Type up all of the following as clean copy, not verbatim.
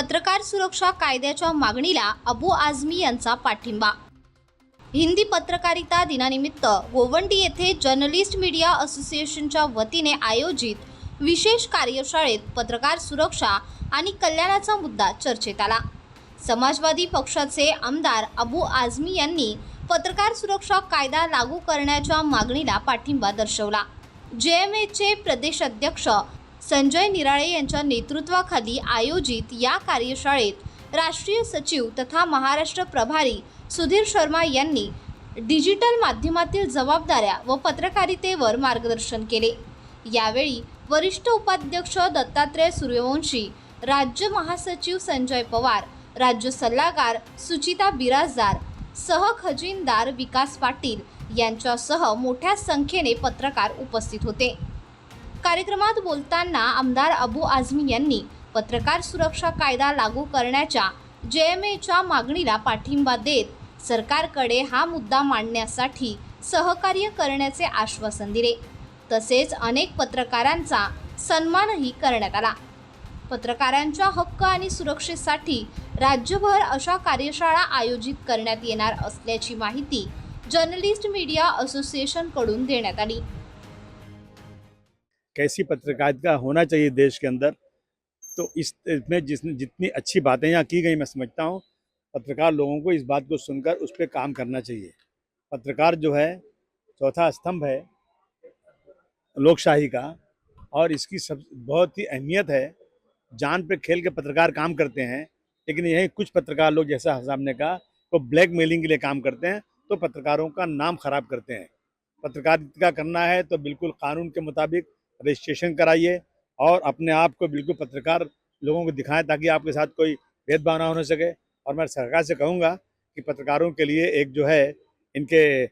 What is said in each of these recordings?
पत्रकार सुरक्षा कायद्याच्या मागणीला अबू आझमी यांचा पाठिंबा। हिंदी पत्रकारिता दिनानिमित्त गोवंडी येथे जर्नलिस्ट मीडिया असोसिएशनच्या वतीने आयोजित विशेष कार्यशाळेत पत्रकार सुरक्षा आणि कल्याणाचा मुद्दा चर्चेत आला। समाजवादी पक्षाचे आमदार अबू आझमी यांनी पत्रकार सुरक्षा कायदा लागू करण्याच्या मागणीला पाठिंबा दर्शवला। जेएमएचे प्रदेश अध्यक्ष संजय निराळे यांच्या नेतृत्वाखाली आयोजित या कार्यशाळेत राष्ट्रीय सचिव तथा महाराष्ट्र प्रभारी सुधीर शर्मा यांनी डिजिटल माध्यमातील जबाबदाऱ्या व पत्रकारितेवर मार्गदर्शन केले। यावेळी वरिष्ठ उपाध्यक्ष दत्तात्रय सूर्यवंशी, राज्य महासचिव संजय पवार, राज्य सल्लागार सुचिता बिराजदार, सहखजिनदार विकास पाटील यांच्यासह मोठ्या संख्येने पत्रकार उपस्थित होते। कार्यक्रमात बोलताना आमदार अबू आझमी यांनी पत्रकार सुरक्षा कायदा लागू करण्याच्या जेएमएच्या मागणीला पाठिंबा देत सरकारकडे हा मुद्दा मांडण्यासाठी सहकार्य करण्याचे आश्वासन दिले। तसेच अनेक पत्रकारांचा सन्मानही करण्यात आला। पत्रकारांच्या हक्क आणि सुरक्षेसाठी राज्यभर अशा कार्यशाळा आयोजित करण्यात येणार असल्याची माहिती जर्नलिस्ट मीडिया असोसिएशन कडून देण्यात आली। कैसी पत्रकारिता होना चाहिए देश के अंदर, तो इसमें जितनी अच्छी बातें यहाँ की गई, मैं समझता हूँ पत्रकार लोगों को इस बात को सुनकर उस पर काम करना चाहिए। पत्रकार जो है चौथा स्तंभ है लोकशाही का, और इसकी सब बहुत ही अहमियत है। जान पे खेल के पत्रकार काम करते हैं, लेकिन यही कुछ पत्रकार लोग, जैसा साहब ने कहा, वो ब्लैकमेलिंग के लिए काम करते हैं, तो पत्रकारों का नाम खराब करते हैं। पत्रकारिता करना है तो बिल्कुल कानून के मुताबिक रजिस्ट्रेशन कराइए और अपने आप को बिल्कुल पत्रकार लोगों को दिखाएं, ताकि आपके साथ कोई भेदभाव ना हो सके। और मैं सरकार से कहूँगा कि पत्रकारों के लिए एक जो है इनके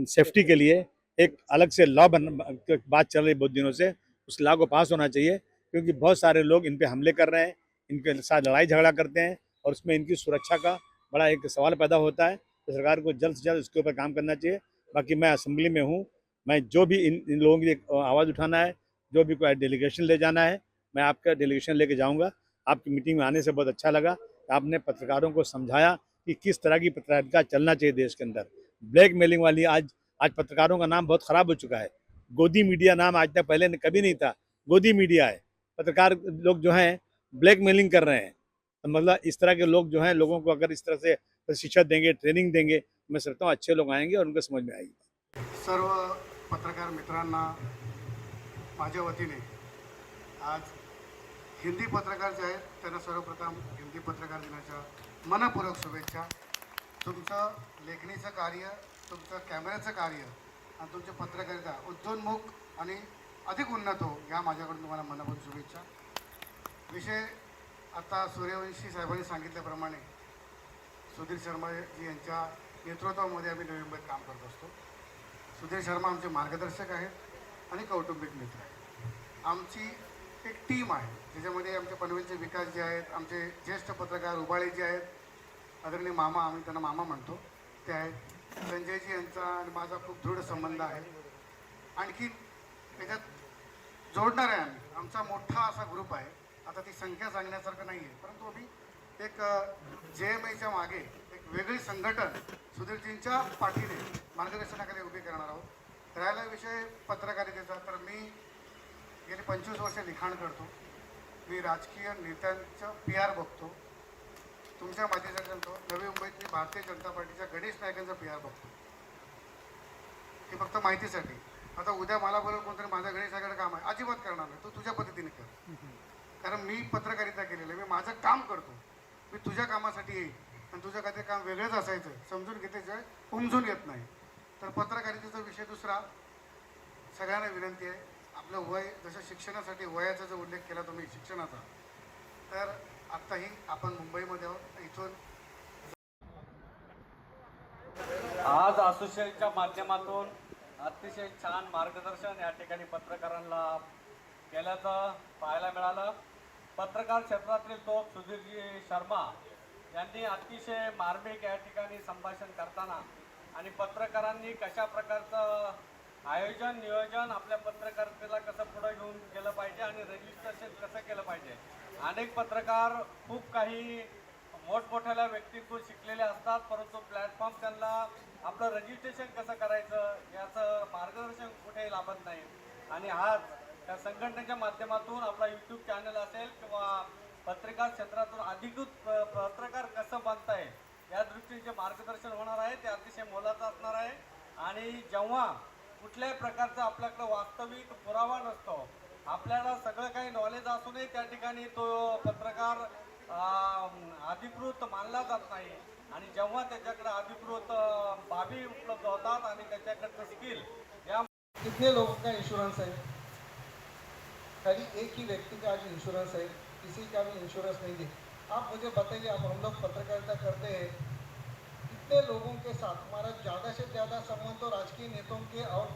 सेफ्टी के लिए एक अलग से लॉ बात चल रही बहुत दिनों से, उस लॉ को पास होना चाहिए, क्योंकि बहुत सारे लोग इन पे हमले कर रहे हैं, इनके साथ लड़ाई झगड़ा करते हैं, और उसमें इनकी सुरक्षा का बड़ा एक सवाल पैदा होता है। तो सरकार को जल्द से जल्द इसके ऊपर काम करना चाहिए। बाकी मैं असेंबली में हूँ, मैं जो भी इन लोगों की आवाज़ उठाना है, जो भी कोई डेलीगेशन ले जाना है, मैं आपका डेलीगेशन लेके जाऊंगा। आपकी मीटिंग में आने से बहुत अच्छा लगा। आपने पत्रकारों को समझाया कि किस तरह की पत्रकारिता चलना चाहिए देश के अंदर। ब्लैक मेलिंग वाली आज पत्रकारों का नाम बहुत ख़राब हो चुका है। गोदी मीडिया नाम आज तक पहले कभी नहीं था, गोदी मीडिया है। पत्रकार लोग जो हैं ब्लैक मेलिंग कर रहे हैं। तो मतलब इस तरह के लोग जो हैं, लोगों को अगर इस तरह से प्रशिक्षण देंगे, ट्रेनिंग देंगे, मैं समझता हूँ अच्छे लोग आएंगे और उनको समझ में आएगी। सर्व पत्रकार मित्रांना माझ्या वतीने आज हिंदी पत्रकार जे आहेत त्यांना सर्वप्रथम हिंदी पत्रकार दिनाच्या मनपूर्वक शुभेच्छा। तुमचं लेखणीचं कार्य, तुमचं कॅमेऱ्याचं कार्य आणि तुमची पत्रकारिता उद्योन्मुख आणि अधिक उन्नत हो, या माझ्याकडून तुम्हाला मनपूर्वक शुभेच्छा। विषय आता सूर्यवंशी साहेबांनी सांगितल्याप्रमाणे सुधीर शर्माजी यांच्या नेतृत्वामध्ये आम्ही नवी मुंबईत काम करत असतो। सुधीर शर्मा आमचे मार्गदर्शक आहेत आणि कौटुंबिक मित्र आहेत। आमची एक टीम आहे, ज्याच्यामध्ये आमचे पनवेलचे विकास जे आहेत, आमचे ज्येष्ठ पत्रकार उबाळे जे आहेत, आदरणीय मामा, आम्ही त्यांना मामा म्हणतो, ते आहेत। संजयजी यांचा आणि माझा खूप दृढ संबंध आहे। आणखी त्याच्यात जोडणार आहे आम्ही, आमचा मोठा असा ग्रुप आहे। आता ती संख्या सांगण्यासारखं नाही आहे, परंतु आम्ही एक जेएमएच्या मागे एक वेगळी संघटन सुधीरजींच्या पाठीने मार्गदर्शनाखाली उभी करणार आहोत। राहिला विषय पत्रकारितेचा, तर मी गेली 25 वर्ष लिखाण करतो। मी राजकीय नेत्यांचं PR बघतो, तुमच्या माहितीसाठी सांगतो, नवी मुंबईत मी भारतीय जनता पार्टीच्या गणेश नायकांचा PR बघतो, हे फक्त माहितीसाठी। आता उद्या मला बोलून कोणतरी माझ्या गणेश नायकाचं काम आहे, अजिबात करणार नाही, तू तुझ्या पद्धतीने कर, कारण मी पत्रकारिता केलेलं आहे, मी माझं काम करतो, मी तुझ्या कामासाठी येईल, आणि तुझं काहीतरी काम वेगळंच असायचं, समजून घेतल्याशिवाय उमजून येत नाही। तर पत्रकारितेचा विषय दुसरा, सगळ्यांना विनंती आहे, आपलं वय, जसं शिक्षणासाठी वयाचा जो उल्लेख केला तुम्ही शिक्षणाचा, तर आत्ताही आपण मुंबईमध्ये आहोत, इथून आज असोसिएशनच्या माध्यमातून अतिशय छान मार्गदर्शन या ठिकाणी पत्रकारांना केल्याचं पाहायला मिळालं। पत्रकार क्षेत्रातील तोप सुधीरजी शर्मा यांनी अतिशय मार्मिक या ठिकाणी संभाषण करताना आणि पत्रकारांनी कशा प्रकारचं आयोजन नियोजन आपल्या पत्रकारितेला कसं पुढे घेऊन गेलं पाहिजे आणि रजिस्ट्रेशन कसं केलं पाहिजे अनेक पत्रकार खूप काही मोठमोठ्या व्यक्तींकडून शिकलेले असतात, परंतु प्लॅटफॉर्म त्यांना आपलं रजिस्ट्रेशन कसं करायचं याचं मार्गदर्शन कुठेही लाभत नाही. आणि आज त्या संघटनेच्या माध्यमातून आपला यूट्यूब चॅनल असेल किंवा पत्रकार क्षेत्रातून अधिकृत पत्रकार कसं बनता येईल या दृष्टीने जे मार्गदर्शन होणार आहे ते अतिशय मोलाचं असणार आहे. आणि जेव्हा कुठल्याही प्रकारचा आपल्याकडं वास्तविक पुरावा नसतो, आपल्याला सगळं काही नॉलेज असूनही त्या ठिकाणी तो पत्रकार अधिकृत मानला जात नाही. आणि जेव्हा त्याच्याकडे अधिकृत बाबी उपलब्ध होतात आणि त्याच्याकडचं स्किल या कितने लोगों का इंश्योरेंस है? खाली एक ही व्यक्ति का आज इंश्योरेंस है, किसी का भी इंश्योरेंस नहीं है। आप मुझे बताइए, अब हम लोग पत्रकारिता करते हैं, कितने लोगों के साथ हमारा ज़्यादा से ज़्यादा संबंध तो राजकीय नेताओं के और